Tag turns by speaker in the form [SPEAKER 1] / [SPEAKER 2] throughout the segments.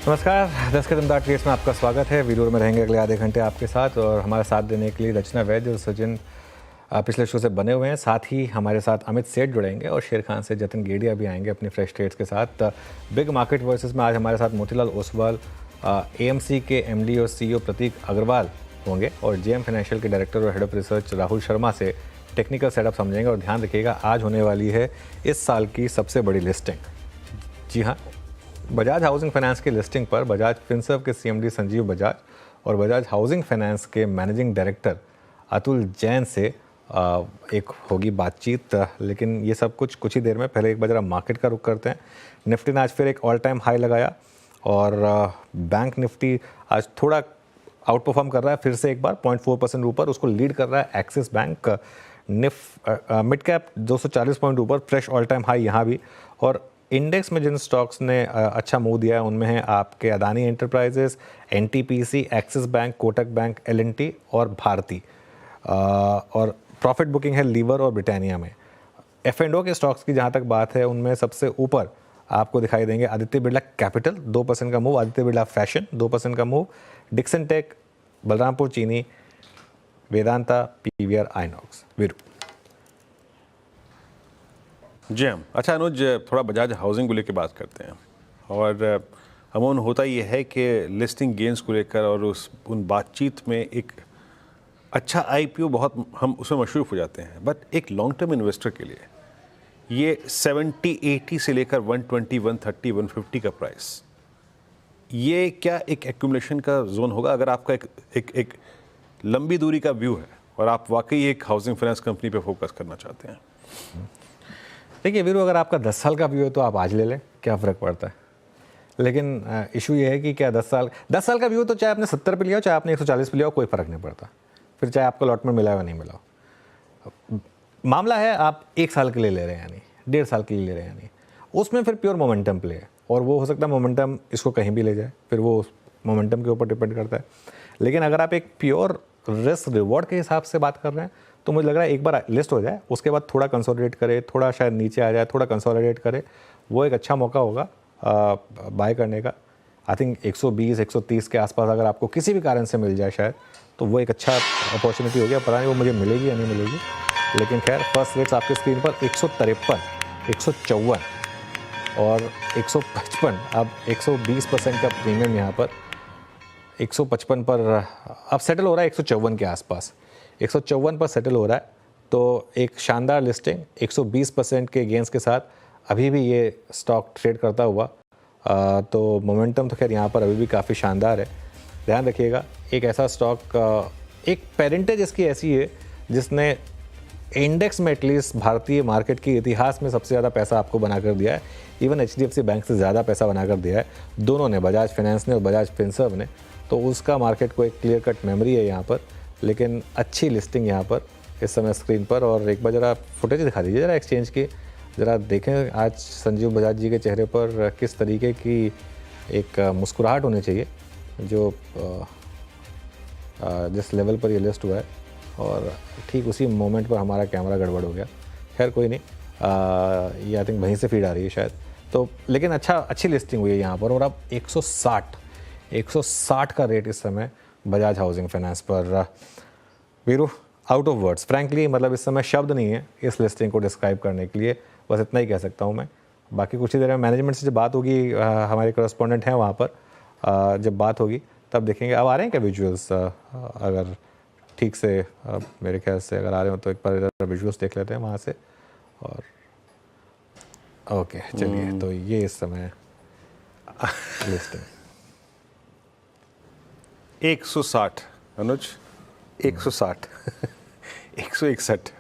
[SPEAKER 1] नमस्कार, 10 कदम दाट केस में आपका स्वागत है। वीडियो में रहेंगे अगले आधे घंटे आपके साथ और हमारे साथ देने के लिए रचना वैद्य और सचिन पिछले शो से बने हुए हैं। साथ ही हमारे साथ अमित सेठ जुड़ेंगे और शेर खान से जतिन गेडिया भी आएंगे अपनी फ्रेश ट्रेड्स के साथ। बिग मार्केट वॉइसेस में आज हमारे साथ मोतीलाल ओसवाल, एएमसी के एमडी और सीईओ प्रतीक अग्रवाल होंगे और जेएम फाइनेंशियल के डायरेक्टर और head of research Rahul Sharma से टेक्निकल सेटअप समझेंगे। और ध्यान रखिएगा, आज होने वाली है इस साल की सबसे बड़ी लिस्टिंग। जी हाँ, बजाज हाउसिंग फाइनेंस की लिस्टिंग पर बजाज फिनसर्व के सीएमडी संजीव बजाज और बजाज हाउसिंग फाइनेंस के मैनेजिंग डायरेक्टर अतुल जैन से एक होगी बातचीत। लेकिन ये सब कुछ ही देर में। पहले एक बार जरा मार्केट का रुख करते हैं। निफ्टी ने आज फिर एक ऑल टाइम हाई लगाया और बैंक निफ्टी आज थोड़ा आउट परफॉर्म कर रहा है। फिर से एक बार 0.4% ऊपर उसको लीड कर रहा है axis bank. Mid cap 240 point ऊपर, फ्रेश ऑल टाइम हाई यहाँ भी। और इंडेक्स में जिन स्टॉक्स ने अच्छा मूव दिया है उनमें है आपके Adani enterprises, NTPC, Axis bank, Kotak bank, LNT और भारती। और प्रॉफिट बुकिंग है लीवर और ब्रिटानिया में। F&O के स्टॉक्स की जहाँ तक बात है उनमें सबसे ऊपर आपको दिखाई देंगे आदित्य बिरला कैपिटल 2% का मूव, आदित्य बिरला फैशन 2% का मूव, डिक्सन टेक, बलरामपुर चीनी, वेदांता, पीवीआर, आइनॉक्स। वीरू
[SPEAKER 2] जी हम अच्छा अनुज, थोड़ा बजाज हाउसिंग को लेकर बात करते हैं। और अमूमन होता ये है कि लिस्टिंग गेंस को लेकर और उन बातचीत में एक अच्छा आईपीओ बहुत हम उसमें मशरूफ़ हो जाते हैं। बट एक लॉन्ग टर्म इन्वेस्टर के लिए ये 70-80 से लेकर 120, 130, 150 का प्राइस, ये क्या एक एक्यूमुलेशन का जोन होगा? अगर आपका एक लंबी दूरी का व्यू है और आप वाकई एक हाउसिंग फाइनेंस कंपनी पे फोकस करना चाहते हैं।
[SPEAKER 1] देखिए वीरू, अगर आपका 10 साल का व्यू है तो आप आज ले लें, क्या फ़र्क पड़ता है। लेकिन इशू ये है कि क्या 10 साल का व्यू तो चाहे आपने 70 पे लिया हो, चाहे आपने 140 पे लिया हो, कोई फ़र्क नहीं पड़ता। फिर चाहे आपको अलॉटमेंट मिला हो या नहीं मिला हो। मामला है आप 1 साल के लिए ले रहे हैं यानी 1.5 साल के लिए ले रहे हैं यानी, उसमें फिर प्योर मोमेंटम प्ले है और वो हो सकता है मोमेंटम इसको कहीं भी ले जाए, फिर वो मोमेंटम के ऊपर डिपेंड करता है। लेकिन अगर आप एक प्योर रिस्क रिवॉर्ड के हिसाब से बात कर रहे हैं तो मुझे लग रहा है एक बार लिस्ट हो जाए, उसके बाद थोड़ा कंसोलिडेट करे, थोड़ा शायद नीचे आ जाए, थोड़ा कंसोलिडेट करे, वो एक अच्छा मौका होगा बाय करने का। आई थिंक 120, 130 के आसपास अगर आपको किसी भी कारण से मिल जाए शायद, तो वो एक अच्छा अपॉर्चुनिटी हो गया। पता नहीं वो मुझे मिलेगी या नहीं मिलेगी, लेकिन खैर फर्स्ट रेट्स आपके स्क्रीन पर 153, 154 और 155। अब 120% का प्रीमियम यहाँ पर 155 पर अब सेटल हो रहा है, 154 के आसपास 154 पर सेटल हो रहा है। तो एक शानदार लिस्टिंग 120% के गेंस के साथ अभी भी ये स्टॉक ट्रेड करता हुआ। तो मोमेंटम तो खैर यहाँ पर अभी भी काफ़ी शानदार है। ध्यान रखिएगा, एक ऐसा स्टॉक, एक पेरेंटेज इसकी ऐसी है जिसने इंडेक्स में एटलीस्ट भारतीय मार्केट के इतिहास में सबसे ज़्यादा पैसा आपको बनाकर दिया है। इवन HDFC बैंक से ज़्यादा पैसा बनाकर दिया है दोनों ने, बजाज फाइनेंस ने और बजाज फिनसर्व ने। तो उसका मार्केट को एक क्लियर कट मेमोरी है यहाँ पर। लेकिन अच्छी लिस्टिंग यहाँ पर इस समय स्क्रीन पर। और एक बार ज़रा फुटेज दिखा दीजिए ज़रा एक्सचेंज की, ज़रा देखें आज संजीव बजाज जी के चेहरे पर किस तरीके की एक मुस्कुराहट होनी चाहिए जो जिस लेवल पर ये लिस्ट हुआ है। और ठीक उसी मोमेंट पर हमारा कैमरा गड़बड़ हो गया। खैर कोई नहीं, ये आई थिंक वहीं से फीड आ रही है शायद। तो लेकिन अच्छी लिस्टिंग हुई है यहाँ पर। और अब 160 का रेट इस समय बजाज हाउसिंग फाइनेंस पर। Veeru, out of words frankly, मतलब इस समय शब्द नहीं है इस लिस्टिंग को डिस्क्राइब करने के लिए। बस इतना ही कह सकता हूँ मैं। बाकी कुछ ही देर में मैनेजमेंट से जब बात होगी, हमारे कॉरेस्पॉन्डेंट हैं वहाँ पर, जब बात होगी तब देखेंगे। अब आ रहे हैं क्या विजुअल्स? अगर ठीक से मेरे ख्याल से अगर आ रहे हो तो एक बार विजुअल्स देख लेते हैं वहाँ से। और ओके चलिए, तो ये इस समय लिस्टिंग
[SPEAKER 2] 160 अनुज, 160 161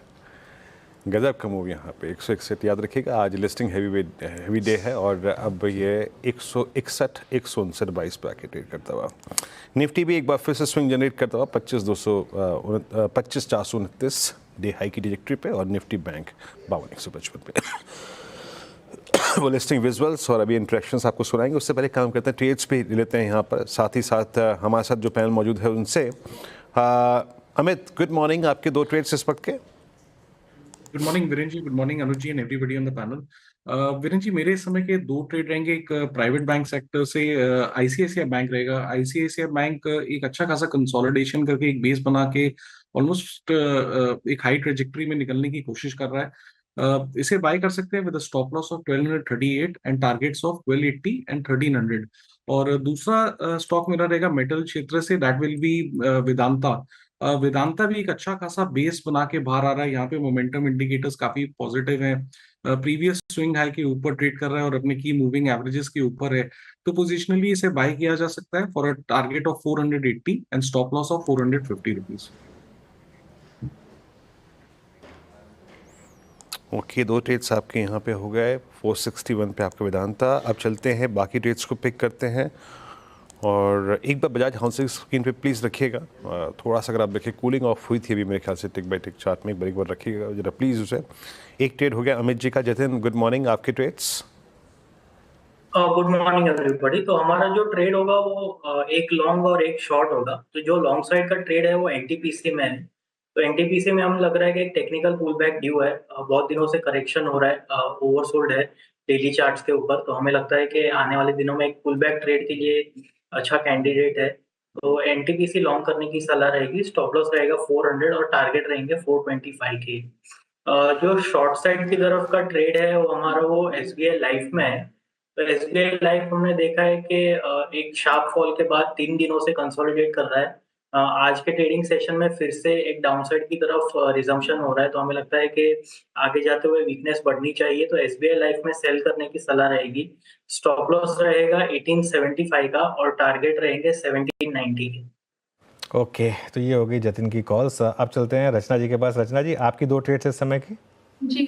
[SPEAKER 2] गजब का मूव यहाँ पे 161। याद रखिएगा आज लिस्टिंग हैवी डे है और अब ये 161, 159, 22 पे आके ट्रेड करता हुआ। निफ्टी भी एक बार फिर से स्विंग जनरेट करता हुआ 25,429 डे हाई की ट्रैजेक्टरी पे। और निफ्टी बैंक 52,155 पे। वो लिस्टिंग विजुअल्स और अभी इंट्रैक्शंस आपको सुनाएंगे। उससे पहले काम करते हैं, ट्रेड्स पे लेते हैं यहाँ पर। साथ ही साथ हमारे साथ जो पैनल मौजूद है उनसे। Amit, good morning. आपके 2 ट्रेड्स इस वक्त के?
[SPEAKER 3] Good morning Viren ji, good morning Anuj ji and everybody on the panel. Viren ji, मेरे इस समय के दो ट्रेड रहेंगे। एक प्राइवेट बैंक सेक्टर से आईसीआईसीआई बैंक रहेगा। आईसीआईसीआई बैंक एक अच्छा खासा कंसोलिडेशन करके एक बेस बना के ऑलमोस्ट एक हाई ट्रेजेक्टरी में निकलने की कोशिश कर रहा है। इसे बाय कर सकते हैं with stop loss of 1238 and targets of 1280 and 1300। और दूसरा स्टॉक मेरा रहेगा मेटल क्षेत्र से, that will be Vedanta. Vedanta भी एक अच्छा खासा बेस बना के बाहर आ रहा है। यहाँ पे मोमेंटम इंडिकेटर्स काफी पॉजिटिव हैं। प्रीवियस स्विंग हाई के ऊपर ट्रेड कर रहा है और अपने की मूविंग एवरेजेस के ऊपर है। तो पोजिशनली इसे बाय किया जा सकता है for a target of 480 and stop loss of 450 rupees.
[SPEAKER 2] Okay, दो ट्रेड्स आपके यहाँ पे हो गए। 461 पे आपका वेदांता। अब चलते हैं बाकी ट्रेड्स को पिक करते हैं। और एक बार बजाज हाउसिंग स्क्रीन पे प्लीज़ रखिएगा। थोड़ा सा अगर आप देखिए कूलिंग ऑफ हुई थी अभी मेरे ख्याल से टिक बाई टिक चार्ट में, एक बार रखिएगा जरा प्लीज़ उसे। एक ट्रेड हो गया अमित जी का। जतिन, गुड मॉर्निंग, आपके ट्रेड्स।
[SPEAKER 4] Good morning everybody. तो हमारा जो ट्रेड होगा वो एक लॉन्ग और एक शॉर्ट होगा। तो जो लॉन्ग साइड का ट्रेड है वो एनटीपीसी में है। तो एनटीपीसी में हमें लग रहा है कि एक टेक्निकल पुल बैक ड्यू है। बहुत दिनों से करेक्शन हो रहा है, ओवरसोल्ड है डेली चार्ट्स के ऊपर। तो हमें लगता है कि आने वाले दिनों में एक पुल बैक ट्रेड के लिए अच्छा कैंडिडेट है। तो एनटीपीसी लॉन्ग करने की सलाह रहेगी। स्टॉप लॉस रहेगा 400 और टारगेट रहेंगे 425 के। जो शॉर्ट साइड की तरफ का ट्रेड है वो हमारा वो एसबीआई लाइफ में है। तो एसबीआई लाइफ हमने देखा है कि एक शार्प फॉल के बाद 3 दिनों से कंसोलिडेट कर रहा है। आज के ट्रेडिंग सेशन में फिर से एक डाउनसाइड की तरफ रिजम्पशन हो रहा है। तो हमें लगता है कि आगे जाते हुए वीकनेस बढ़नी चाहिए। तो एसबीआई लाइफ में सेल करने की सलाह रहेगी। स्टॉप लॉस रहेगा 1875 का और टारगेट रहेंगे 1790 के।
[SPEAKER 1] ओके, तो ये हो गई जतिन की कॉल्स। अब चलते हैं रचना जी के पास। रचना जी, आपकी दो ट्रेड्स इस समय की।
[SPEAKER 5] जी,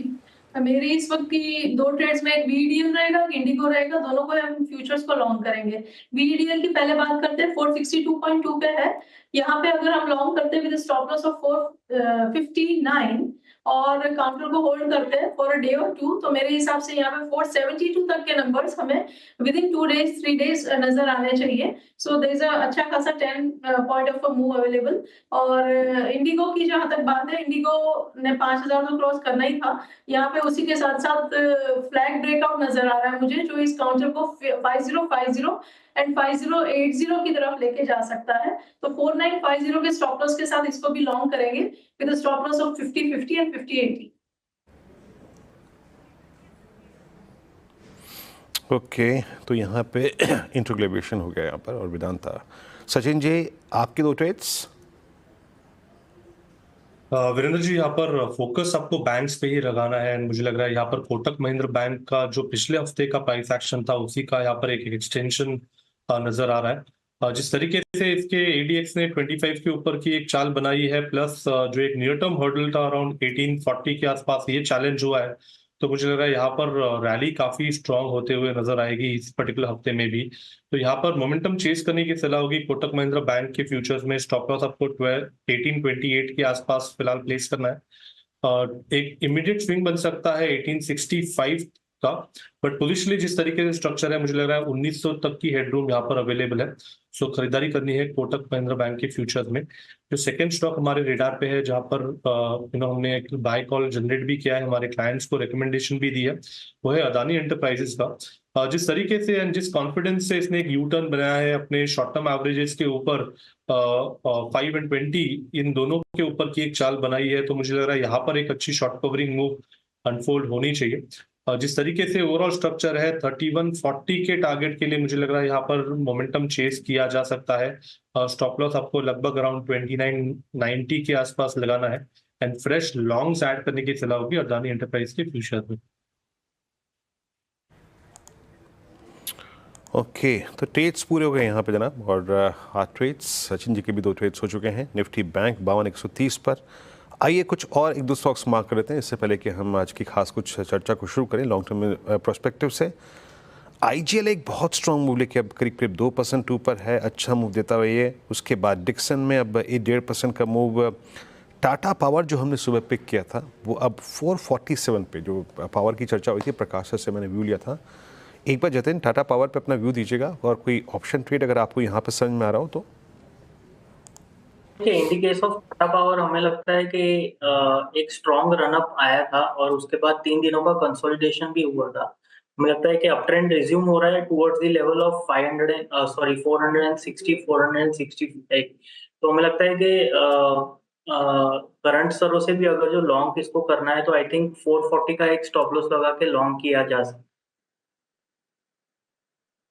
[SPEAKER 5] मेरी इस वक्त की दो ट्रेड्स में एक वीडीएल रहेगा, एक इंडिगो रहेगा। दोनों को हम फ्यूचर्स को लॉन्ग करेंगे। वीडीएल की पहले बात करते हैं, 462.2 पे है। यहाँ पे अगर हम लॉन्ग करते हैं विद स्टॉप लॉस ऑफ 459 और काउंटर को होल्ड करते हैं फॉर अ डे और टू, तो मेरे हिसाब से यहाँ पे 472 तक के नंबर्स हमें विद इन 2 डेज 3 डेज नजर आने चाहिए। सो देयर इज अ अच्छा खासा 10 point of a move available. और इंडिगो की जहां तक बात है, इंडिगो ने 5000 तो क्रॉस करना ही था। यहाँ पे उसी के साथ साथ फ्लैग ब्रेकआउट नजर आ रहा है मुझे, जो इस काउंटर को 5050 एंड 5080 की तरफ लेके जा सकता है। तो 4950 के स्टॉप लॉस के साथ इसको भी लॉन्ग करेंगे with stop loss of 5050 and 5080।
[SPEAKER 2] Okay, तो यहाँ पे इंट्रोग्लेवेशन हो गया यहाँ पर और वेदांता। सचिन जी, आपके दो ट्रेड्स।
[SPEAKER 6] वीरेंद्र जी, यहाँ पर फोकस आपको बैंक्स पे ही लगाना है। मुझे लग रहा है यहाँ पर कोटक महिंद्रा बैंक का जो पिछले हफ्ते का प्राइस एक्शन था उसी का यहाँ पर एक एक्सटेंशन नजर आ रहा है। जिस तरीके से इसके एडीएक्स ने 25 के ऊपर की एक चाल बनाई है, प्लस जो एक नियर टर्म हर्डल था अराउंड 1840 के आसपास ये चैलेंज हुआ है, तो मुझे लग रहा है यहाँ पर रैली काफी स्ट्रांग होते हुए नजर आएगी इस पर्टिकुलर हफ्ते में भी। तो यहाँ पर मोमेंटम चेस करने की सलाह होगी। कोटक महिंद्रा बैंक के फ्यूचर्स में स्टॉप लॉस आपको 1828 के आसपास फिलहाल प्लेस करना है। एक इमीडिएट स्विंग बन सकता है 1865 का, बट पोजिशनली जिस तरीके से स्ट्रक्चर है मुझे लग रहा है 1900 तक की हेडरूम यहाँ पर अवेलेबल है। सो खरीदारी करनी है कोटक महिंद्रा बैंक के फ्यूचर्स में। जो सेकंड स्टॉक हमारे रेडार पे है, जहां पर हमने एक बाय कॉल जनरेट भी किया है, हमारे क्लाइंट्स को रिकमेंडेशन भी दी है, वो है अदानी एंटरप्राइजेस का। जिस तरीके से एंड जिस कॉन्फिडेंस से इसने एक यू टर्न बनाया है अपने शॉर्ट टर्म एवरेजेस के ऊपर, 5 एंड 20 इन दोनों के ऊपर की एक चाल बनाई है, तो मुझे लग रहा है यहाँ पर एक अच्छी शॉर्ट कवरिंग मूव अनफोल्ड होनी चाहिए। जिस तरीके से ओवरऑल स्ट्रक्चर है, 3140 के टारगेट के लिए मुझे लग रहा है यहाँ पर मोमेंटम चेस किया जा सकता है। स्टॉप लॉस आपको लगभग अराउंड 2990 के आसपास लगाना है एंड फ्रेश लॉन्ग्स ऐड करने की सलाह होगी अदानी एंटरप्राइज के फ्यूचर में।
[SPEAKER 2] ओके, तो ट्रेड्स पूरे हो गए यहाँ पे जनाब। और आज ट्रेड्स सचिन जी के भी दो ट्रेड्स हो चुके हैं। निफ्टी बैंक 52,130 पर। आइए कुछ और एक दो स्टॉक्स मार्क कर लेते हैं इससे पहले कि हम आज की खास कुछ चर्चा को शुरू करें लॉन्ग टर्म प्रोस्पेक्टिव से। आईजीएल एक बहुत स्ट्रॉन्ग मूव लेके अब करीब करीब 2% ऊपर है, अच्छा मूव देता हुआ ये। उसके बाद डिक्सन में अब 1.5% का मूव। टाटा पावर जो हमने सुबह पिक किया था वो अब 447 पे, जो पावर की चर्चा हुई थी प्रकाश से मैंने व्यू लिया था। एक बार जतिन टाटा पावर पे अपना व्यू दीजिएगा और कोई ऑप्शन ट्रेड अगर आपको यहाँ पर समझ में आ रहा हो तो।
[SPEAKER 4] कि in the case of Tata power हमें लगता है कि एक स्ट्रॉन्ग रन अप आया था और उसके बाद 3 दिनों का कंसोलिडेशन भी हुआ था। हमें लगता है कि अप ट्रेंड रिज्यूम हो रहा है टुवर्ड्स द लेवल ऑफ 460 468। तो हमें लगता है कि करंट स्तरों से भी अगर जो लॉन्ग इसको करना है तो आई थिंक 440 का एक स्टॉप लॉस लगा के लॉन्ग किया जा सकता है।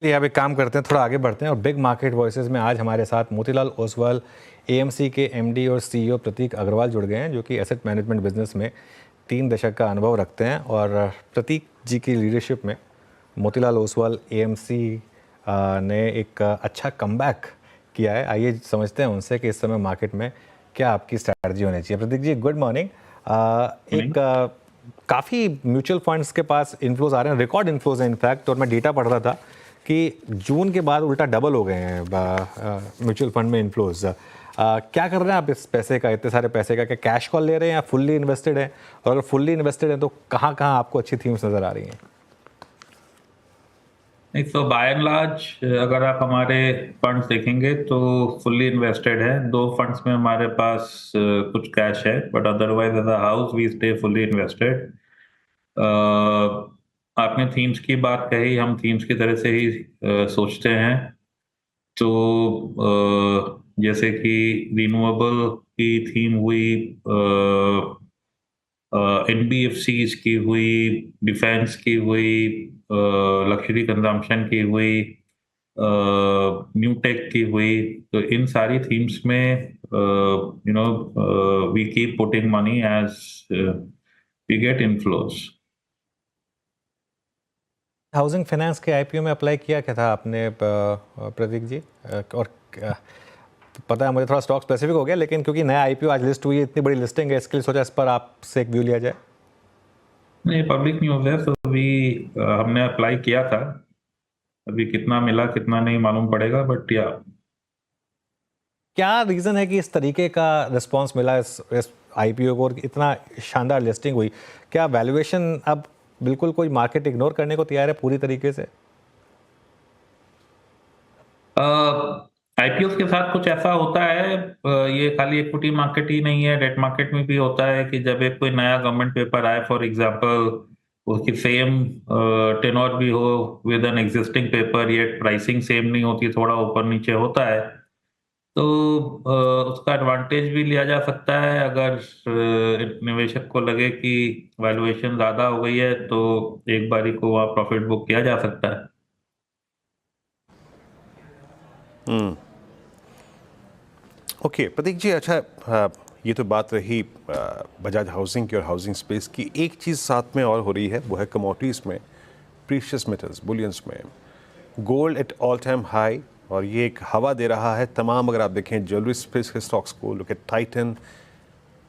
[SPEAKER 1] चलिए अब एक काम करते हैं, थोड़ा आगे बढ़ते हैं और बिग मार्केट वॉइसेस में आज हमारे साथ मोतीलाल ओसवाल एएमसी के एमडी और सीईओ प्रतीक अग्रवाल जुड़ गए हैं, जो कि एसेट मैनेजमेंट बिजनेस में 3 दशक का अनुभव रखते हैं। और प्रतीक जी की लीडरशिप में मोतीलाल ओसवाल एएमसी ने एक अच्छा कमबैक किया है। आइए समझते हैं उनसे कि इस समय मार्केट में क्या आपकी स्ट्रैटेजी होनी चाहिए। प्रतीक जी, गुड मॉर्निंग। काफ़ी म्यूचुअल फंड्स के पास इन्फ्लोज आ रहे हैं, रिकॉर्ड इन्फ्लोज हैं इनफैक्ट, और मैं डेटा पढ़ रहा था कि जून के बाद उल्टा डबल हो गए हैं म्यूचुअल फंड में इन्फ्लोज। क्या कर रहे हैं आप इस पैसे का, इतने सारे पैसे का? क्या कैश कॉल ले रहे हैं या फुल्ली इन्वेस्टेड है? और अगर फुल्ली इन्वेस्टेड है तो कहाँ कहाँ आपको अच्छी थीम्स नज़र आ रही हैं?
[SPEAKER 7] नहीं, तो बाय एंड लार्ज अगर आप हमारे फंड्स देखेंगे तो फुल्ली इन्वेस्टेड है। 2 फंड्स में हमारे पास कुछ कैश है, but otherwise as a house we stay fully invested. आपने थीम्स की बात कही, हम थीम्स की तरह से ही सोचते हैं। तो जैसे कि रिन्यूएबल की थीम हुई, एनबीएफसीज की हुई, डिफेंस की हुई, लग्जरी कंजम्पशन की हुई, न्यू टेक की हुई। तो इन सारी थीम्स में we keep putting money as we get inflows.
[SPEAKER 1] Housing finance के आईपीओ में अप्लाई किया क्या था आपने प्रतीक जी? और पता है मुझे थोड़ा स्टॉक स्पेसिफिक हो गया, लेकिन क्योंकि नया आईपीओ आज लिस्ट हुई है, इतनी बड़ी लिस्टिंग है, इसके लिए सोचा इस पर आपसे एक व्यू लिया जाए।
[SPEAKER 7] नहीं, पब्लिक न्यूज़ है, तो हमने अप्लाई किया था। अभी कितना मिला कितना नहीं मालूम पड़ेगा, बट या
[SPEAKER 1] क्या रीज़न है कि इस तरीके का रिस्पांस मिला इस आईपीओ को और इतना शानदार लिस्टिंग हुई? क्या वैल्यूएशन अब बिल्कुल कोई मार्केट इग्नोर करने को तैयार है पूरी तरीके से?
[SPEAKER 7] आईपीओ के साथ कुछ ऐसा होता है, ये खाली इक्विटी मार्केट ही नहीं है, डेट मार्केट में भी होता है कि जब एक कोई नया गवर्नमेंट पेपर आए, फॉर एग्जांपल उसकी सेम टेनोर भी हो विद एन एग्जिस्टिंग पेपर, ये प्राइसिंग सेम नहीं होती, थोड़ा ऊपर नीचे होता है, तो उसका एडवांटेज भी लिया जा सकता है। अगर निवेशक को लगे कि वैल्यूएशन ज्यादा हो गई है तो एक बारी को वहाँ प्रॉफिट बुक किया जा सकता है।
[SPEAKER 2] ओके प्रतीक जी, अच्छा ये तो बात रही बजाज हाउसिंग की और हाउसिंग स्पेस की। एक चीज़ साथ में और हो रही है, वो है कमोडिटीज़ में, प्रीशियस मेटल्स, बुलियंस में। Gold at all time high, और ये एक हवा दे रहा है तमाम, अगर आप देखें ज्वेलरी स्पेस के स्टॉक्स को, look at Titan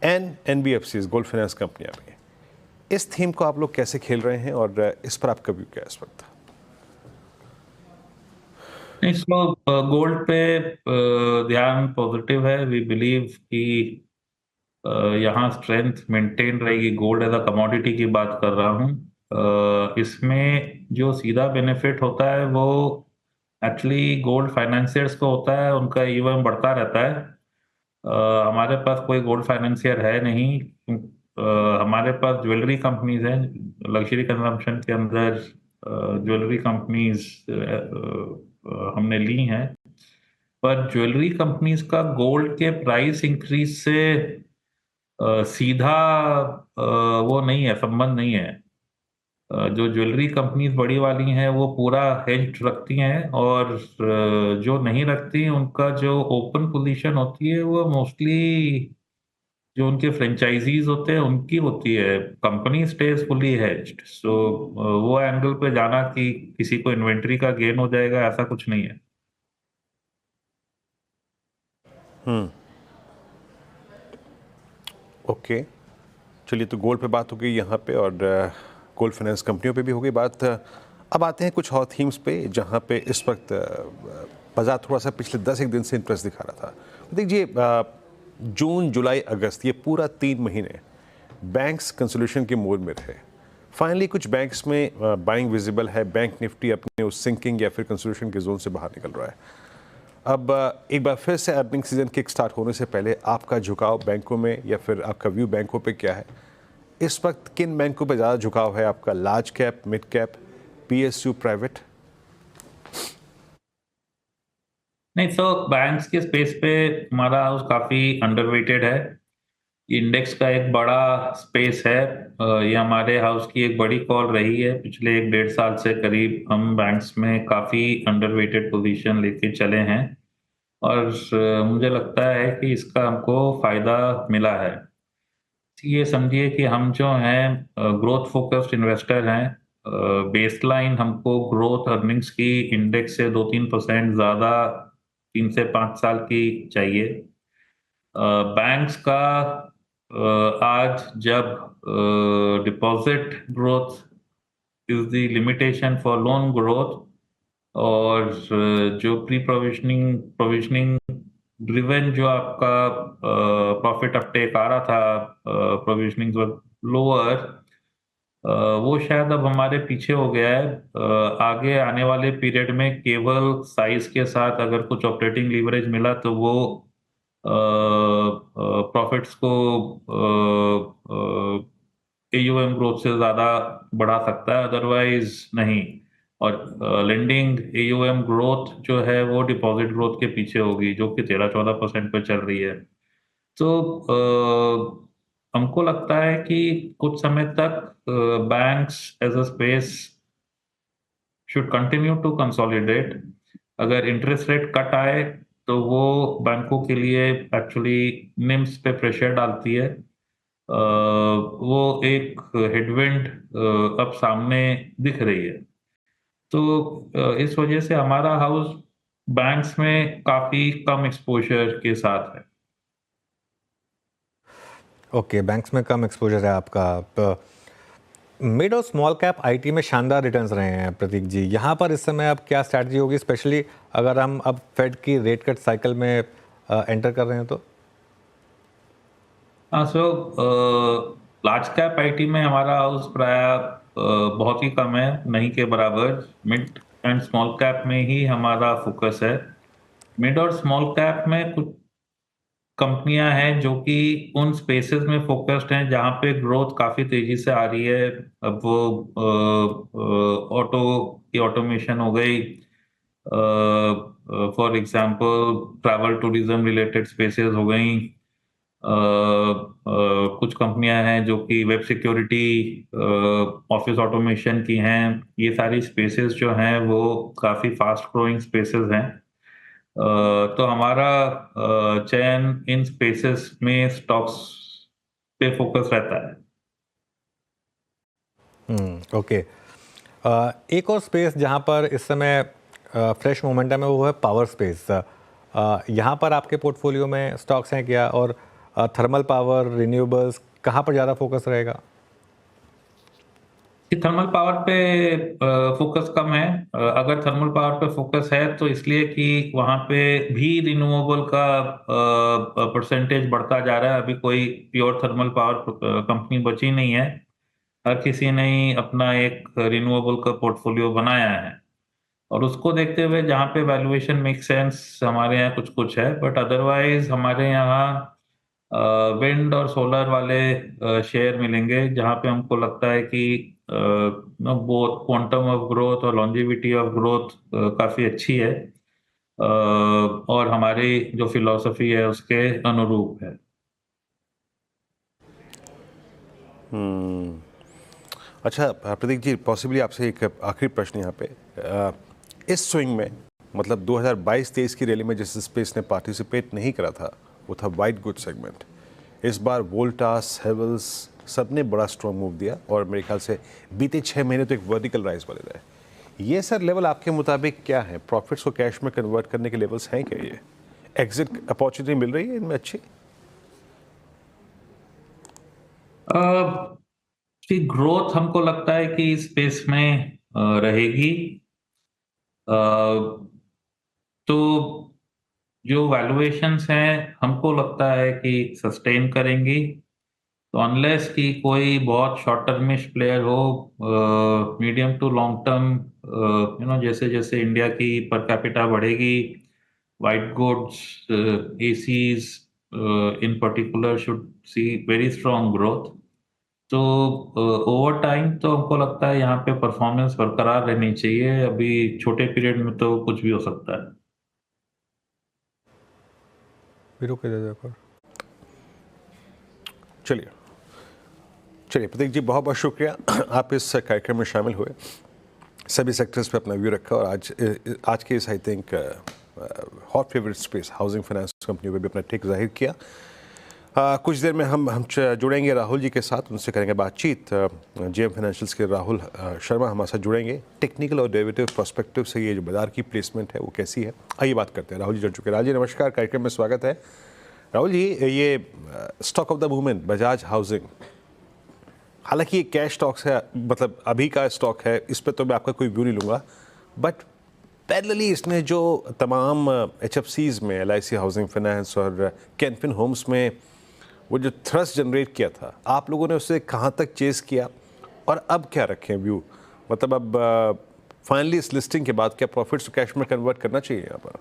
[SPEAKER 2] and NBFCs, gold finance कंपनियां भी। इस थीम को आप लोग कैसे खेल रहे हैं और इस पर आपका व्यू क्या है इस वक्त?
[SPEAKER 7] इसको गोल्ड पे ध्यान पॉजिटिव है। वी बिलीव कि यहाँ स्ट्रेंथ मेंटेन रहेगी। गोल्ड एज अ कमोडिटी की बात कर रहा हूँ। इसमें जो सीधा बेनिफिट होता है वो एक्चुअली गोल्ड फाइनेंसियर्स को होता है, उनका ईवीएम बढ़ता रहता है। हमारे पास कोई गोल्ड फाइनेंसियर है नहीं। हमारे पास ज्वेलरी कंपनीज हैं, लग्जरी कंजम्पशन के अंदर ज्वेलरी कंपनीज हमने ली हैं, पर ज्वेलरी कंपनीज का गोल्ड के प्राइस इंक्रीज से सीधा वो नहीं है, संबंध नहीं है। जो ज्वेलरी कंपनीज बड़ी वाली हैं वो पूरा हेज रखती हैं, और जो नहीं रखती उनका जो ओपन पोजीशन होती है वो मोस्टली जो उनके फ्रेंचाइजीज होते हैं उनकी होती है। Company stage fully hedged. So वो एंगल पे जाना कि किसी को इन्वेंट्री का गेन हो जाएगा, ऐसा कुछ नहीं है।
[SPEAKER 2] ओके, चलिए, तो गोल्ड पे बात हो गई यहाँ पे, और गोल्ड फाइनेंस कंपनियों पे भी हो गई बात। अब आते हैं कुछ और थीम्स पे जहाँ पे इस वक्त बाजार थोड़ा सा पिछले 10 एक दिन से इंटरेस्ट दिखा रहा था। देखिए, जून जुलाई अगस्त, ये पूरा 3 महीने बैंक्स कंसोलिडेशन के मोड में रहे। फाइनली कुछ बैंक्स में बाइंग विजिबल है, बैंक निफ्टी अपने उस सिंकिंग या फिर कंसोलिडेशन के जोन से बाहर निकल रहा है। अब एक बार फिर से अर्निंग सीजन किक स्टार्ट होने से पहले आपका झुकाव बैंकों में या फिर आपका व्यू बैंकों पे क्या है? इस वक्त किन बैंकों पे ज़्यादा झुकाव है आपका? Large cap, mid cap, PSU, private?
[SPEAKER 7] नहीं, तो बैंक्स के स्पेस पे हमारा हाउस काफी अंडरवेटेड है। इंडेक्स का एक बड़ा स्पेस है। ये हमारे हाउस की एक बड़ी कॉल रही है। पिछले 1-1.5 साल से करीब हम बैंक्स में काफी अंडरवेटेड पोजीशन लेके चले हैं और मुझे लगता है कि इसका हमको फायदा मिला है। ये समझिए कि हम जो हैं ग्रोथ फोकस्ड इन्वेस्टर हैं। बेसलाइन हमको ग्रोथ अर्निंग्स की इंडेक्स से 2-3% ज़्यादा 3 से 5 साल की चाहिए। बैंक्स का आज जब deposit growth is the limitation for loan growth और जो प्री प्रोविजनिंग प्रोविजनिंग ड्रिवन जो आपका प्रॉफिट अपटेक आ रहा था, प्रोविजनिंग लोअर, वो शायद अब हमारे पीछे हो गया है। आगे आने वाले पीरियड में केवल साइज के साथ अगर कुछ ऑपरेटिंग लीवरेज मिला तो वो प्रॉफिट्स को AUM ग्रोथ से ज़्यादा बढ़ा सकता है, अदरवाइज नहीं। और लेंडिंग AUM ग्रोथ जो है वो डिपॉजिट ग्रोथ के पीछे होगी, जो कि 13-14% पे चल रही है। तो हमको लगता है कि कुछ समय तक banks as a space should continue to consolidate. अगर इंटरेस्ट रेट कट आए तो वो बैंकों के लिए एक्चुअली निम्स पे प्रेशर डालती है। वो एक हेडविंड अब सामने दिख रही है। तो इस वजह से हमारा हाउस बैंक्स में काफी कम एक्सपोजर के साथ है।
[SPEAKER 1] ओके, बैंक्स में कम एक्सपोजर है आपका। मिड और स्मॉल कैप IT में शानदार रिटर्न्स रहे हैं प्रतीक जी। यहाँ पर इस समय अब क्या स्ट्रैटेजी होगी, स्पेशली अगर हम अब फेड की रेट कट साइकिल में एंटर कर रहे हैं तो?
[SPEAKER 7] हाँ, सो लार्ज कैप IT में हमारा हाउस प्राय बहुत ही कम है, नहीं के बराबर। मिड एंड स्मॉल कैप में ही हमारा फोकस है। मिड और स्मॉल कैप में कुछ कंपनियां हैं जो कि उन स्पेसेस में फोकस्ड हैं जहां पे ग्रोथ काफी तेजी से आ रही है। अब वो ऑटो की ऑटोमेशन हो गई, for example travel tourism related spaces हो गई। कुछ कंपनियां हैं जो कि वेब सिक्योरिटी, ऑफिस ऑटोमेशन की हैं। ये सारी स्पेसेस जो हैं वो काफी फास्ट ग्रोइंग स्पेसेस हैं। तो हमारा चयन इन स्पेसेस में स्टॉक्स पे फोकस रहता है।
[SPEAKER 1] ओके। एक और स्पेस जहाँ पर इस समय फ्रेश मोमेंटम है वो है पावर स्पेस। यहाँ पर आपके पोर्टफोलियो में स्टॉक्स हैं क्या, और थर्मल पावर, रिन्यूएबल्स, कहाँ पर ज़्यादा फोकस रहेगा?
[SPEAKER 7] थर्मल पावर पे फोकस कम है। अगर थर्मल पावर पे फोकस है तो इसलिए कि वहां पे भी रिन्यूएबल का परसेंटेज बढ़ता जा रहा है। अभी कोई प्योर थर्मल पावर कंपनी बची नहीं है। हर किसी ने ही अपना एक रिन्यूएबल का पोर्टफोलियो बनाया है और उसको देखते हुए जहाँ पे वैल्यूएशन मेक सेंस हमारे यहाँ कुछ कुछ है। बट अदरवाइज हमारे यहाँ विंड और सोलर वाले शेयर मिलेंगे जहाँ पे हमको लगता है कि बोथ क्वांटम ऑफ ग्रोथ और लॉन्जेविटी ऑफ ग्रोथ काफी अच्छी है और हमारी जो फिलॉसफी है उसके अनुरूप है।
[SPEAKER 2] अच्छा प्रतीक जी, पॉसिबली आपसे एक आखिरी प्रश्न यहाँ पे। इस स्विंग में मतलब 2022-23 की रैली में जिस स्पेस ने पार्टिसिपेट नहीं करा था वो था वाइट गुड सेगमेंट। इस बार वोल्टास, हेवल्स सब ने बड़ा स्ट्रॉन्ग मूव दिया और मेरे ख्याल से बीते 6 महीने तो एक वर्टिकल राइज वाले रहे। ये सर लेवल आपके मुताबिक क्या है? प्रॉफिट्स को कैश में कन्वर्ट करने के लेवल्स हैं क्या? ये एग्जिट अपॉर्चुनिटी मिल रही है इनमें अच्छी?
[SPEAKER 7] कि ग्रोथ हमको लगता है कि इस स्पेस में रहेगी। तो जो वैल्यूएशंस हैं हमको लगता है कि सस्टेन करेंगी। तो अनलेस कि कोई बहुत शॉर्ट टर्मिश प्लेयर हो, मीडियम टू लॉन्ग टर्म, जैसे जैसे इंडिया की पर कैपिटा बढ़ेगी white goods, ACs in particular should see very strong growth. तो ओवर टाइम तो हमको लगता है यहाँ पे परफॉर्मेंस बरकरार रहनी चाहिए। अभी छोटे पीरियड में तो कुछ भी हो सकता है।
[SPEAKER 1] वीरू के दे पर
[SPEAKER 2] चलिए प्रतीक जी, बहुत बहुत शुक्रिया आप इस कार्यक्रम में शामिल हुए, सभी सेक्टर्स पे अपना व्यू रखा और आज के इस I think hot favourite space housing finance company पे भी अपना टेक जाहिर किया। कुछ देर में हम जुड़ेंगे राहुल जी के साथ, उनसे करेंगे बातचीत। जेएम फाइनेंशियल्स के राहुल शर्मा हमारे साथ जुड़ेंगे। टेक्निकल और डेरिवेटिव पर्सपेक्टिव से ये जो बाजार की प्लेसमेंट है वो कैसी है, आइए बात करते हैं। राहुल जी जुड़ चुके हैं। राहुल जी नमस्कार, कार्यक्रम में स्वागत है। राहुल जी, ये stock of the movement Bajaj housing, हालांकि ये कैश स्टॉक्स है, मतलब अभी का स्टॉक है, इस पर तो मैं आपका कोई व्यू नहीं लूँगा, बट पैरेलली इसने जो तमाम HFCs में LIC हाउसिंग फाइनेंस और कैनफिन होम्स में वो जो थ्रस्ट जनरेट किया था, आप लोगों ने उससे कहाँ तक चेस किया और अब क्या रखें व्यू? मतलब अब फाइनली इस लिस्टिंग के बाद क्या प्रॉफिट्स कैश में कन्वर्ट करना चाहिए यहाँ पर?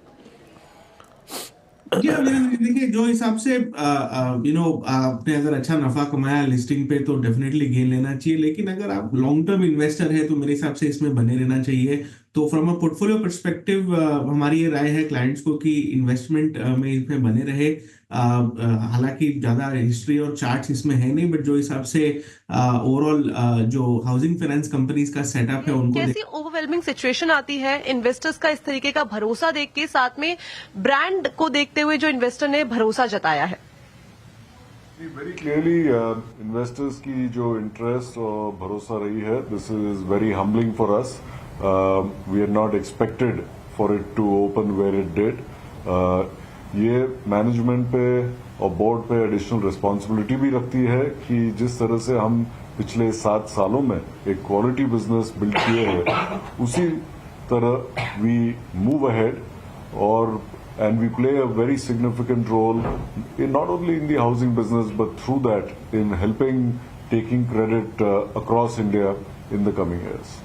[SPEAKER 8] जी देखिए, जो हिसाब से आपने अगर अच्छा नफा कमाया लिस्टिंग पे तो डेफिनेटली गेन लेना चाहिए, लेकिन अगर आप लॉन्ग टर्म इन्वेस्टर है तो मेरे हिसाब से इसमें बने रहना चाहिए। तो फ्रॉम अ पोर्टफोलियो पर्सपेक्टिव हमारी ये राय है क्लाइंट्स को कि इन्वेस्टमेंट में इसमें बने रहे। हालांकि ज्यादा हिस्ट्री और चार्ट्स इसमें है नहीं, बट जो हिसाब से ओवरऑल जो हाउसिंग फाइनेंस कंपनीज का सेटअप है उनको
[SPEAKER 9] कैसी ओवरवेलमिंग सिचुएशन आती है इन्वेस्टर्स का इस तरीके का भरोसा देख के, साथ में ब्रांड को देखते हुए जो इन्वेस्टर ने भरोसा जताया है?
[SPEAKER 10] वेरी क्लियरली इन्वेस्टर्स की जो इंटरेस्ट और भरोसा रही है, this is very humbling for us. We are not expected for it to open where it did. ये मैनेजमेंट पे और बोर्ड पे एडिशनल रिस्पॉन्सिबिलिटी भी रखती है कि जिस तरह से हम पिछले 7 सालों में एक क्वालिटी बिजनेस बिल्ड किए हैं, उसी तरह वी मूव अहेड और and we play a very significant role in not only in the housing business but through that in helping taking credit across India in the coming years.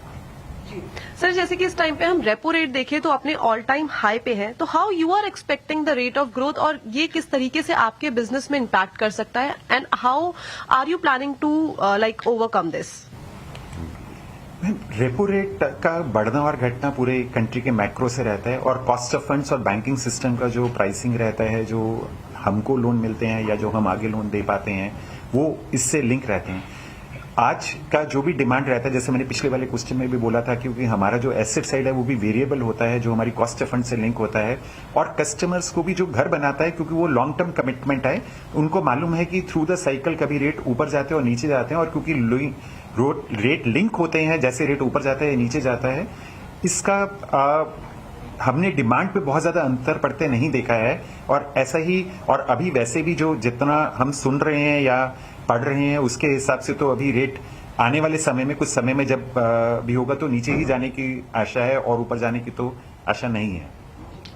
[SPEAKER 9] Sir, जैसे कि इस time पे हम repo rate देखें तो अपने all time high pay है, तो how you are expecting the rate of growth और ये किस तरीके से आपके बिजनेस में इम्पैक्ट कर सकता है, and how are you planning to like overcome this?
[SPEAKER 11] Repo rate का बढ़ना और घटना पूरे कंट्री के मैक्रो से रहता है, और कॉस्ट ऑफ फंड्स और बैंकिंग सिस्टम का जो प्राइसिंग रहता है, जो हमको लोन मिलते हैं या जो हम आगे लोन दे पाते हैं, वो इससे लिंक रहते हैं। आज का जो भी डिमांड रहता है, जैसे मैंने पिछले वाले क्वेश्चन में भी बोला था, क्योंकि हमारा जो एसेट साइड है वो भी वेरिएबल होता है, जो हमारी कॉस्ट ऑफ फंड से लिंक होता है, और कस्टमर्स को भी जो घर बनाता है, क्योंकि वो लॉन्ग टर्म कमिटमेंट है, उनको मालूम है कि थ्रू द साइकिल कभी रेट ऊपर जाते हैं और नीचे जाते हैं, और क्योंकि रेट लिंक होते हैं, जैसे रेट ऊपर जाता है नीचे जाता है, इसका हमने डिमांड पे बहुत ज्यादा अंतर पड़ते नहीं देखा है। और ऐसा ही, और अभी वैसे भी जो जितना हम सुन रहे हैं या पढ़ रहे हैं, उसके हिसाब से तो अभी रेट आने वाले समय में, कुछ समय में जब भी होगा तो नीचे ही जाने की आशा है, और ऊपर जाने की तो आशा नहीं है।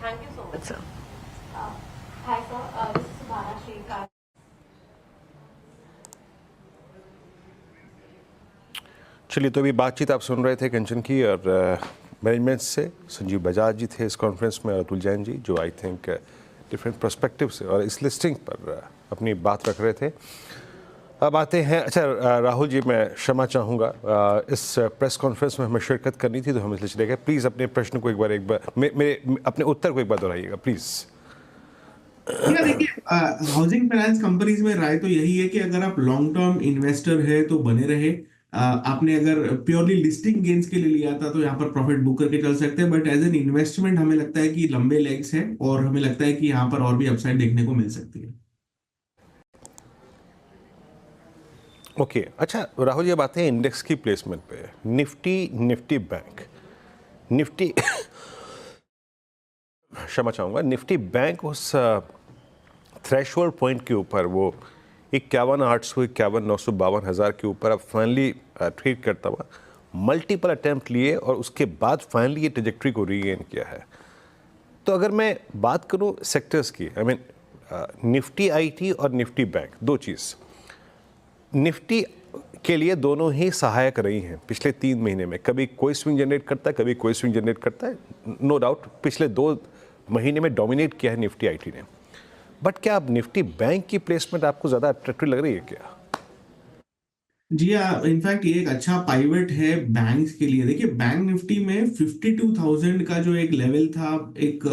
[SPEAKER 9] Thank you so much sir.
[SPEAKER 12] Hi sir, this is Subhana Shrikant.
[SPEAKER 2] चलिए, तो अभी बातचीत आप सुन रहे थे कंचन की, और मैनेजमेंट से संजीव बजाज जी थे इस कॉन्फ्रेंस में, और अतुल जैन जी, जो आई थिंक डिफरेंट पर्सपेक्टिव से और इस लिस्टिंग पर अपनी बात रख रहे थे। अब आते हैं, अच्छा राहुल जी, मैं क्षमा चाहूँगा, इस प्रेस कॉन्फ्रेंस में हमें शिरकत करनी थी तो हम इसलिए चले गए। प्लीज़ अपने प्रश्न को एक बार मेरे अपने उत्तर को एक बार दोहराइएगा प्लीज़।
[SPEAKER 8] देखिए, हाउसिंग फाइनेंस कंपनीज में राय तो यही है कि अगर आप लॉन्ग टर्म इन्वेस्टर है तो बने रहे। आपने अगर प्योरली लिस्टिंग गेन्स के लिए लिया था तो यहाँ पर प्रॉफिट बुक करके चल सकते हैं, बट एज एन इन्वेस्टमेंट हमें लगता है कि लंबे लेग्स है और हमें लगता है कि यहाँ पर और भी अपसाइड देखने को मिल सकती है।
[SPEAKER 2] ओके, अच्छा राहुल, ये बातें इंडेक्स की प्लेसमेंट पे, निफ्टी बैंक, निफ्टी क्षमा चाहूँगा, निफ्टी बैंक उस थ्रेशोल्ड पॉइंट के ऊपर, वो 51,800, 51,952 हज़ार के ऊपर अब फाइनली ट्रेड करता हुआ, मल्टीपल अटैम्प्ट लिए और उसके बाद फाइनली ये ट्रेजेक्ट्री को रीगेन किया है। तो अगर मैं बात करूँ सेक्टर्स की, आई मीन निफ्टी आईटी और निफ्टी बैंक, दो चीज़ निफ्टी के लिए दोनों ही सहायक रही हैं पिछले 3 महीने में। कभी कोई स्विंग जनरेट करता है, कभी कोई स्विंग जनरेट करता है। नो डाउट पिछले 2 महीने में डोमिनेट किया है निफ्टी आईटी ने। बट क्या अब निफ्टी बैंक की प्लेसमेंट आपको ज़्यादा अट्रैक्टिव लग रही है क्या?
[SPEAKER 8] जी हाँ, इनफैक्ट ये एक अच्छा पाइवट है बैंक्स के लिए। देखिए बैंक निफ्टी में 52,000 का जो एक लेवल था, एक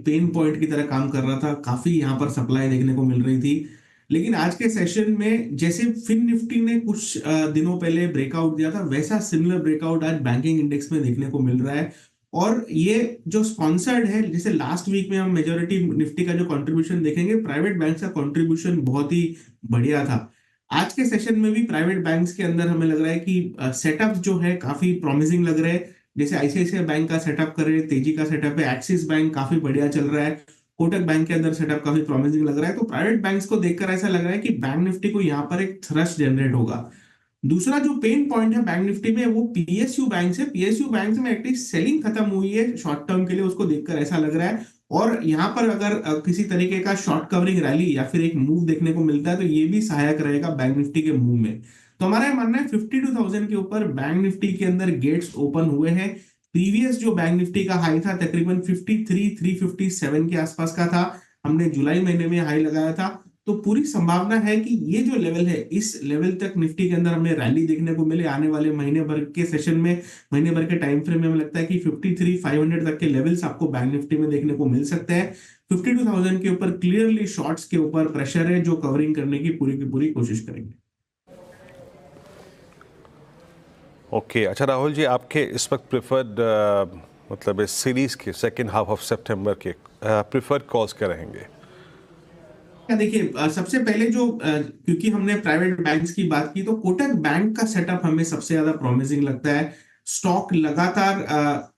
[SPEAKER 8] पेन पॉइंट की तरह काम कर रहा था। काफी यहाँ पर सप्लाई देखने को मिल रही थी, लेकिन आज के सेशन में जैसे फिन निफ्टी ने कुछ दिनों पहले ब्रेकआउट दिया था, वैसा सिमिलर ब्रेकआउट आज बैंकिंग इंडेक्स में देखने को मिल रहा है। और ये जो स्पॉन्सर्ड है, जैसे लास्ट वीक में हम मेजोरिटी निफ्टी का जो कंट्रीब्यूशन देखेंगे, प्राइवेट बैंक का कंट्रीब्यूशन बहुत ही बढ़िया था। आज के सेशन में भी प्राइवेट बैंक्स के अंदर हमें लग रहा है कि सेटअप जो है काफी प्रॉमिसिंग लग रहा है। जैसे आईसीआईसीआई बैंक का सेटअप करे, तेजी का सेटअप है, एक्सिस बैंक काफी बढ़िया चल रहा है, कोटक बैंक के अंदर सेटअप काफी प्रॉमिसिंग लग रहा है। तो प्राइवेट बैंक्स को देखकर ऐसा लग रहा है कि बैंक निफ्टी को यहाँ पर एक थ्रस्ट जनरेट होगा। दूसरा जो पेन पॉइंट है बैंक निफ्टी में, वो पीएसयू बैंक है। पीएसयू बैंक में एक्टिव सेलिंग खत्म हुई है शॉर्ट टर्म के लिए, उसको देखकर ऐसा लग रहा है। और यहाँ पर अगर किसी तरीके का शॉर्ट कवरिंग रैली या फिर एक मूव देखने को मिलता है, तो ये भी सहायक रहेगा बैंक निफ्टी के मूव में। तो हमारा मानना है 52,000 के ऊपर बैंक निफ्टी के अंदर गेट्स ओपन हुए हैं। प्रीवियस जो बैंक निफ्टी का हाई था तकरीबन 53,357 के आसपास का था, हमने जुलाई महीने में हाई लगाया था। तो पूरी संभावना है कि ये जो लेवल है, इस लेवल तक निफ्टी के अंदर हमें रैली देखने को मिले आने वाले महीने भर के सेशन में। महीने भर के टाइम फ्रेम में हमें लगता है कि 53,500 तक के लेवल्स आपको बैंक निफ्टी में देखने को मिल सकते हैं। 52,000 के ऊपर क्लियरली शॉर्ट्स के ऊपर प्रेशर है, जो कवरिंग करने की पूरी कोशिश करेंगे।
[SPEAKER 2] ओके, अच्छा राहुल जी, आपके इस वक्त प्रिफर्ड मतलब इस सीरीज के सेकेंड हाफ ऑफ सितंबर के प्रिफर्ड कॉल्स क्या रहेंगे?
[SPEAKER 8] देखिए सबसे पहले जो क्योंकि हमने प्राइवेट बैंक्स की बात की, तो कोटक बैंक का सेटअप हमें सबसे ज्यादा प्रॉमिसिंग लगता है। स्टॉक लगातार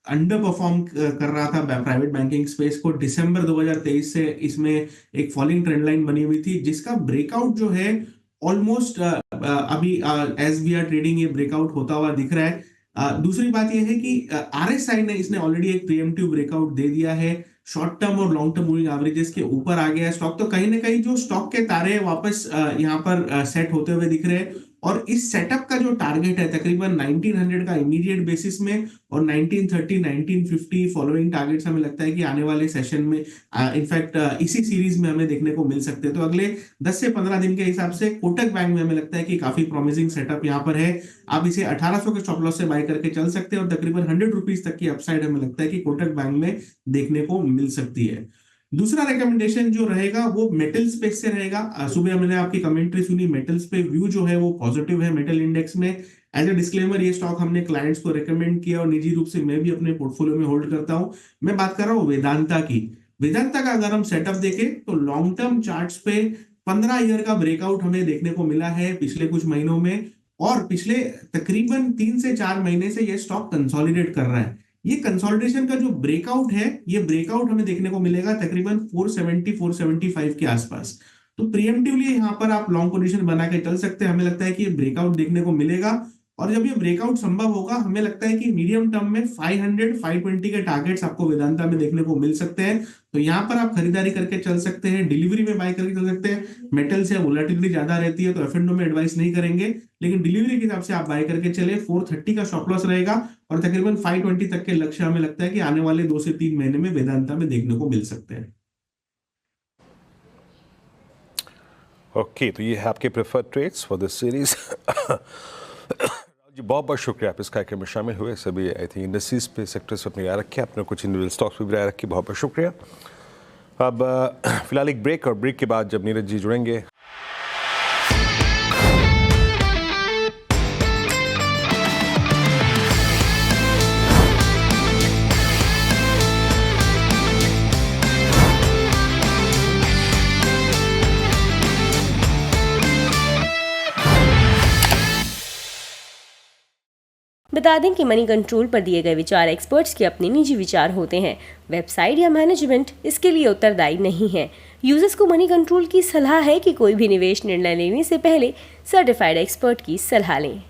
[SPEAKER 8] अंडर परफॉर्म कर रहा था प्राइवेट बैंकिंग स्पेस को। दिसंबर 2023 से इसमें एक फॉलिंग ट्रेंड लाइन बनी हुई थी, जिसका ब्रेकआउट जो है ऑलमोस्ट अभी एज वी आर ट्रेडिंग ये ब्रेकआउट होता हुआ दिख रहा है। दूसरी बात यह है कि आरएसआई ने इसने ऑलरेडी एक प्रीएम्प्टिव ब्रेकआउट दे दिया है। शॉर्ट टर्म और लॉन्ग टर्म मूविंग एवरेजेस के ऊपर आ गया है स्टॉक। तो कहीं ना कहीं जो स्टॉक के तारे वापस यहाँ पर सेट होते हुए दिख रहे हैं। और इस सेटअप का जो टारगेट है तकरीबन 1900 का इमीडिएट बेसिस में, और 1930 1950 फॉलोइंग टारगेट्स हमें लगता है कि आने वाले सेशन में इनफैक्ट इसी सीरीज में हमें देखने को मिल सकते हैं। तो अगले 10 से 15 दिन के हिसाब से कोटक बैंक में हमें लगता है कि काफी प्रॉमिसिंग सेटअप यहाँ पर है। आप इसे 1800 के स्टॉप लॉस से बाय करके चल सकते हैं, और तकरीबन 100 रुपीज तक की अपसाइड हमें लगता है कि कोटक बैंक में देखने को मिल सकती है। दूसरा रिकमेंडेशन जो रहेगा वो मेटल स्पेस से रहेगा। सुबह मैंने आपकी कमेंट्री सुनी, मेटल्स पे व्यू जो है वो पॉजिटिव है मेटल इंडेक्स में। एज ए डिस्क्लेमर, ये स्टॉक हमने क्लाइंट्स को रिकमेंड किया और निजी रूप से मैं भी अपने पोर्टफोलियो में होल्ड करता हूं। मैं बात कर रहा हूं वेदांता की। वेदांता का अगर हम सेटअप देखें तो लॉन्ग टर्म चार्ट्स पे 15 ईयर का ब्रेकआउट हमें देखने को मिला है पिछले कुछ महीनों में, और पिछले तकरीबन 3 से 4 महीने से ये स्टॉक कंसोलिडेट कर रहा है। ये कंसोलिडेशन का जो ब्रेकआउट है, ये ब्रेकआउट हमें देखने को मिलेगा तकरीबन 470 475 के आसपास। तो प्रीएम्प्टिवली यहाँ पर आप लॉन्ग पोजीशन बना के चल सकते हैं। हमें लगता है कि ये ब्रेकआउट देखने को मिलेगा, और जब ये ब्रेकआउट संभव होगा, हमें लगता है कि मीडियम टर्म में 500 520 के टारगेट्स आपको वेदांता में देखने को मिल सकते हैं। तो यहाँ पर आप खरीदारी करके चल सकते हैं, डिलीवरी में बाय करके चल सकते हैं। मेटल से वोलेटिलिटी ज्यादा रहती है तो एफ&ओ में एडवाइस नहीं करेंगे, लेकिन डिलीवरी के हिसाब से आप बाय करके चले। 430 का स्टॉप लॉस रहेगा, और तकरीबन 520 तक के लक्ष्य हमें लगता है कि आने वाले 2 से 3 महीने में वेदांता में देखने को मिल सकते हैं।
[SPEAKER 2] ओके, तो ये है आपके preferred trades for this series. जी बहुत बहुत शुक्रिया आप इस कार्यक्रम में शामिल हुए। सभी आई थिंक इंडस्ट्रीज पे सेक्टर्स पे अपने याद रखे, आपने कुछ इंडिविजुअल स्टॉक्स पे भी राय रखी, बहुत बहुत शुक्रिया। अब फिलहाल एक ब्रेक, और ब्रेक के बाद जब नीरज जी जुड़ेंगे
[SPEAKER 13] बता दें कि मनी कंट्रोल पर दिए गए विचार एक्सपर्ट्स के अपने निजी विचार होते हैं। वेबसाइट या मैनेजमेंट इसके लिए उत्तरदायी नहीं है। यूजर्स को मनी कंट्रोल की सलाह है कि कोई भी निवेश निर्णय लेने से पहले सर्टिफाइड एक्सपर्ट की सलाह लें।